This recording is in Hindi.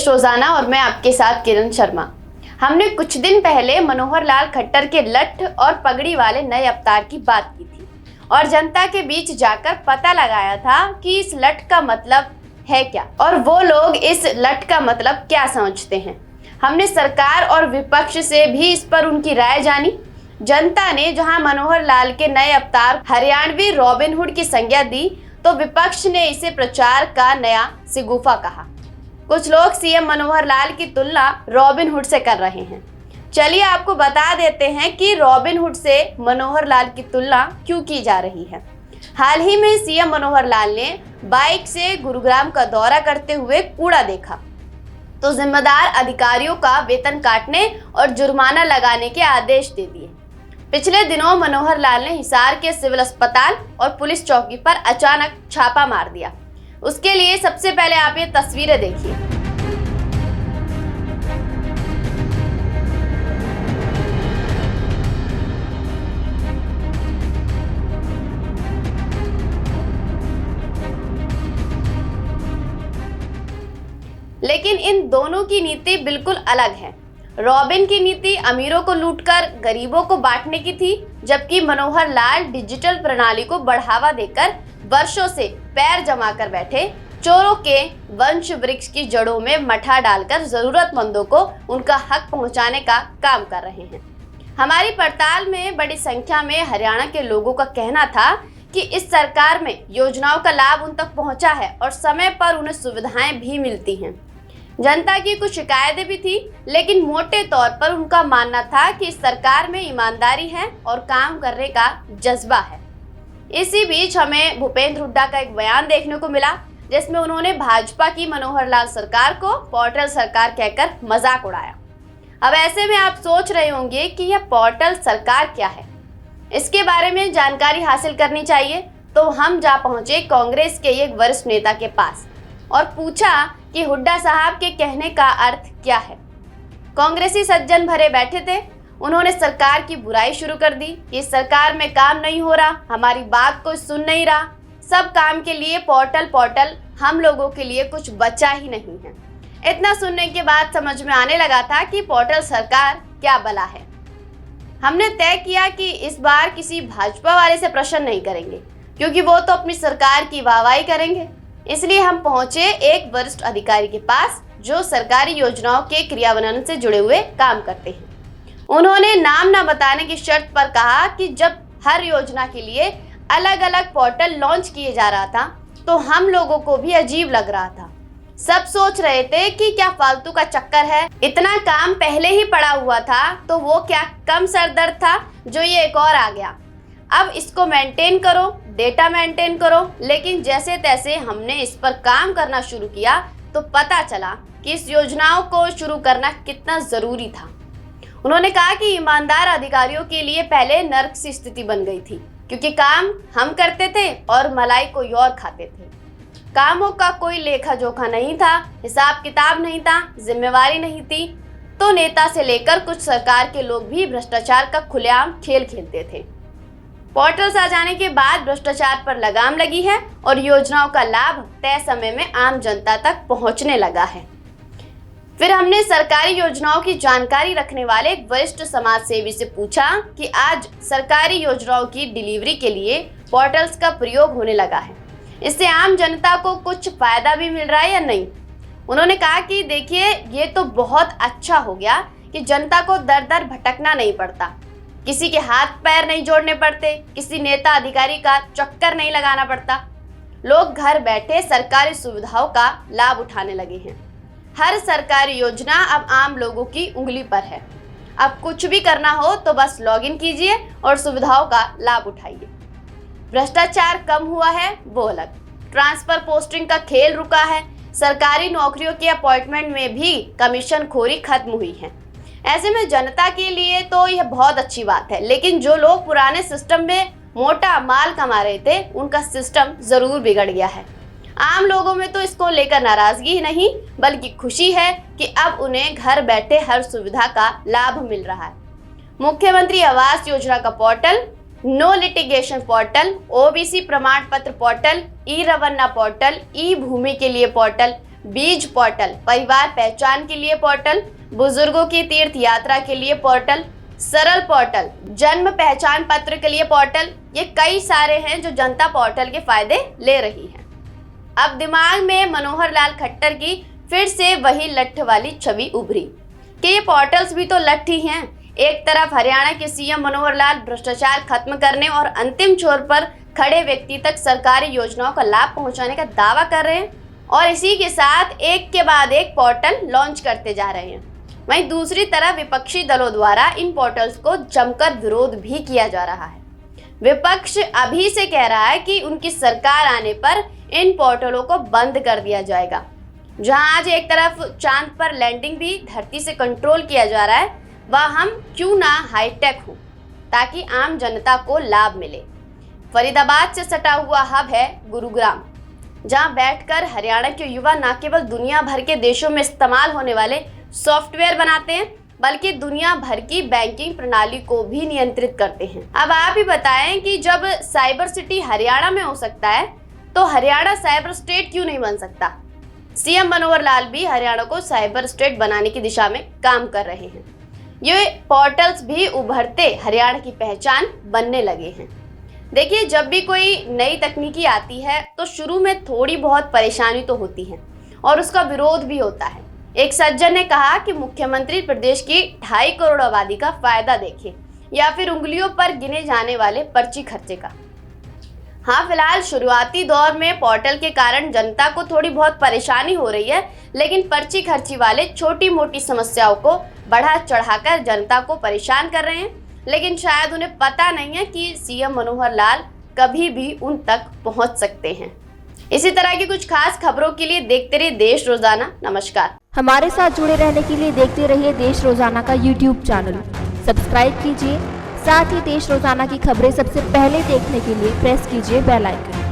देश रोजाना और मैं आपके साथ किरण शर्मा। हमने कुछ दिन पहले मनोहर लाल खट्टर के लठ और पगड़ी वाले नए अवतार की बात की थी और जनता के बीच जाकर पता लगाया था कि इस लठ का मतलब है क्या और वो लोग इस लठ का मतलब क्या समझते हैं। हमने सरकार और विपक्ष से भी इस पर उनकी राय जानी। जनता ने जहां मनोहर लाल के नए अवतार हरियाणवी रॉबिन हुड की संज्ञा दी, तो विपक्ष ने इसे प्रचार का नया सिगुफा कहा। कुछ लोग सीएम मनोहर लाल की तुलना रॉबिन हुड से कर रहे हैं। चलिए आपको बता देते हैं कि रॉबिन हुड से मनोहर लाल की तुलना क्यों की जा रही है। हाल ही में सीएम मनोहर लाल ने बाइक से गुरुग्राम का दौरा करते हुए कूड़ा देखा, तो जिम्मेदार अधिकारियों का वेतन काटने और जुर्माना लगाने के आदेश दे दिए। पिछले दिनों मनोहर लाल ने हिसार के सिविल अस्पताल और पुलिस चौकी पर अचानक छापा मार दिया। उसके लिए सबसे पहले आप ये तस्वीरें देखिए। लेकिन इन दोनों की नीति बिल्कुल अलग है। रॉबिन की नीति अमीरों को लूटकर गरीबों को बांटने की थी, जबकि मनोहर लाल डिजिटल प्रणाली को बढ़ावा देकर वर्षों से पैर जमाकर बैठे चोरों के वंश वृक्ष की जड़ों में मठा डालकर जरूरतमंदों को उनका हक पहुंचाने का काम कर रहे हैं। हमारी पड़ताल में बड़ी संख्या में हरियाणा के लोगों का कहना था कि इस सरकार में योजनाओं का लाभ उन तक पहुंचा है और समय पर उन्हें सुविधाएं भी मिलती हैं। जनता की कुछ शिकायतें भी थी, लेकिन मोटे तौर पर उनका मानना था कि इस सरकार में ईमानदारी है और काम करने का जज्बा है। इसी बीच हमें भूपेंद्र हुड्डा का एक बयान देखने को मिला, जिसमें उन्होंने भाजपा की मनोहर लाल सरकार को पोर्टल सरकार कहकर मजाक उड़ाया। अब ऐसे में आप सोच रहे होंगे कि यह पोर्टल सरकार क्या है। इसके बारे में जानकारी हासिल करनी चाहिए, तो हम जा पहुंचे कांग्रेस के एक वरिष्ठ नेता के पास और पूछा कि हुड्डा साहब के कहने का अर्थ क्या है। कांग्रेसी सज्जन भरे बैठे थे। उन्होंने सरकार की बुराई शुरू कर दी कि इस सरकार में काम नहीं हो रहा, हमारी बात कोई सुन नहीं रहा, सब काम के लिए पोर्टल, हम लोगों के लिए कुछ बचा ही नहीं है। इतना सुनने के बाद समझ में आने लगा था कि पोर्टल सरकार क्या बला है। हमने तय किया कि इस बार किसी भाजपा वाले से प्रश्न नहीं करेंगे, क्योंकि वो तो अपनी सरकार की वाहवाही करेंगे। इसलिए हम पहुंचे एक वरिष्ठ अधिकारी के पास जो सरकारी योजनाओं के क्रियान्वयन से जुड़े हुए काम करते हैं। उन्होंने नाम न बताने की शर्त पर कहा कि जब हर योजना के लिए अलग अलग पोर्टल लॉन्च किए जा रहा था, तो हम लोगों को भी अजीब लग रहा था। सब सोच रहे थे कि क्या फालतू का चक्कर है, इतना काम पहले ही पड़ा हुआ था, तो वो क्या कम सरदर्द था जो ये एक और आ गया। अब इसको मेंटेन करो, डेटा मेंटेन करो। लेकिन जैसे तैसे हमने इस पर काम करना शुरू किया, तो पता चला कि इस योजनाओं को शुरू करना कितना जरूरी था। उन्होंने कहा कि ईमानदार अधिकारियों के लिए पहले नर्क सी स्थिति बन गई थी, क्योंकि काम हम करते थे और मलाई कोई और खाते थे। कामों का कोई लेखा जोखा नहीं था, हिसाब किताब नहीं था, जिम्मेवारी नहीं थी। तो नेता से लेकर कुछ सरकार के लोग भी भ्रष्टाचार का खुलेआम खेल खेलते थे। पोर्टल्स आ जाने के बाद भ्रष्टाचार पर लगाम लगी है और योजनाओं का लाभ तय समय में आम जनता तक पहुंचने लगा है। फिर हमने सरकारी योजनाओं की जानकारी रखने वाले एक वरिष्ठ समाज सेवी से पूछा कि आज सरकारी योजनाओं की डिलीवरी के लिए पोर्टल्स का प्रयोग होने लगा है, इससे आम जनता को कुछ फायदा भी मिल रहा है या नहीं। उन्होंने कहा कि देखिए, ये तो बहुत अच्छा हो गया कि जनता को दर दर भटकना नहीं पड़ता, किसी के हाथ पैर नहीं जोड़ने पड़ते, किसी नेता अधिकारी का चक्कर नहीं लगाना पड़ता। लोग घर बैठे सरकारी सुविधाओं का लाभ उठाने लगे हैं। हर सरकारी योजना अब आम लोगों की उंगली पर है। अब कुछ भी करना हो तो बस लॉगिन कीजिए और सुविधाओं का लाभ उठाइए। भ्रष्टाचार कम हुआ है वो अलग, ट्रांसफर पोस्टिंग का खेल रुका है, सरकारी नौकरियों के अपॉइंटमेंट में भी कमीशन खोरी खत्म हुई है। ऐसे में जनता के लिए तो यह बहुत अच्छी बात है, लेकिन जो लोग पुराने सिस्टम में मोटा माल कमा रहे थे, उनका सिस्टम जरूर बिगड़ गया है। आम लोगों में तो इसको लेकर नाराजगी ही नहीं, बल्कि खुशी है कि अब उन्हें घर बैठे हर सुविधा का लाभ मिल रहा है। मुख्यमंत्री आवास योजना का portal, no litigation portal, OBC प्रमाण पत्र पोर्टल, ई रवन्ना पोर्टल, ई भूमि के लिए पोर्टल, बीज पोर्टल, परिवार पहचान के लिए पोर्टल, बुजुर्गों की तीर्थ यात्रा के लिए पोर्टल, सरल पोर्टल, जन्म पहचान पत्र के लिए पोर्टल, ये कई सारे हैं जो जनता पोर्टल के फायदे ले रही है। अब दिमाग में मनोहर लाल खट्टर की फिर से वही लठ वाली छवि उभरी कि ये पोर्टल्स भी तो लठ ही हैं। एक तरफ हरियाणा के सीएम मनोहर लाल भ्रष्टाचार खत्म करने और अंतिम छोर पर खड़े व्यक्ति तक सरकारी योजनाओं का लाभ पहुंचाने का दावा कर रहे हैं और इसी के साथ एक के बाद एक पोर्टल लॉन्च करते जा रहे हैं। वहीं दूसरी तरफ विपक्षी दलों द्वारा इन पोर्टल्स को जमकर विरोध भी किया जा रहा है। विपक्ष अभी से कह रहा है कि उनकी सरकार आने पर इन पोर्टलों को बंद कर दिया जाएगा। जहां आज एक तरफ चांद पर लैंडिंग भी धरती से कंट्रोल किया जा रहा है, वह हम क्यों ना हाईटेक हो ताकि आम जनता को लाभ मिले। फरीदाबाद से सटा हुआ हब है गुरुग्राम, जहां बैठकर हरियाणा के युवा न केवल दुनिया भर के देशों में इस्तेमाल होने वाले सॉफ्टवेयर बनाते हैं बल्कि दुनिया भर की बैंकिंग प्रणाली को भी नियंत्रित करते हैं। अब आप ही बताएं कि जब साइबर सिटी हरियाणा में हो सकता है तो हरियाणा साइबर स्टेट क्यों नहीं बन सकता। सीएम मनोहर लाल भी हरियाणा को साइबर स्टेट बनाने की दिशा में काम कर रहे हैं। ये पोर्टल्स भी उभरते हरियाणा की पहचान बनने लगे हैं। देखिए, जब भी कोई नई तकनीकी आती है तो शुरू में थोड़ी बहुत परेशानी तो होती है और उसका विरोध भी होता है। एक सज्जन ने कहा कि मुख्यमंत्री प्रदेश की 2.5 करोड़ आबादी का फायदा देखे या फिर उंगलियों पर गिने जाने वाले पर्ची खर्चे का। हाँ, फिलहाल शुरुआती दौर में पोर्टल के कारण जनता को थोड़ी बहुत परेशानी हो रही है, लेकिन पर्ची खर्ची वाले छोटी मोटी समस्याओं को बढ़ा चढ़ाकर जनता को परेशान कर रहे हैं, लेकिन शायद उन्हें पता नहीं है कि सीएम मनोहर लाल कभी भी उन तक पहुंच सकते हैं। इसी तरह की कुछ खास खबरों के लिए देखते रहिए देश रोजाना। नमस्कार। हमारे साथ जुड़े रहने के लिए देखते रहिए देश रोजाना का यूट्यूब चैनल सब्सक्राइब कीजिए। साथ ही देश रोजाना की खबरें सबसे पहले देखने के लिए प्रेस कीजिए बेल आइकन।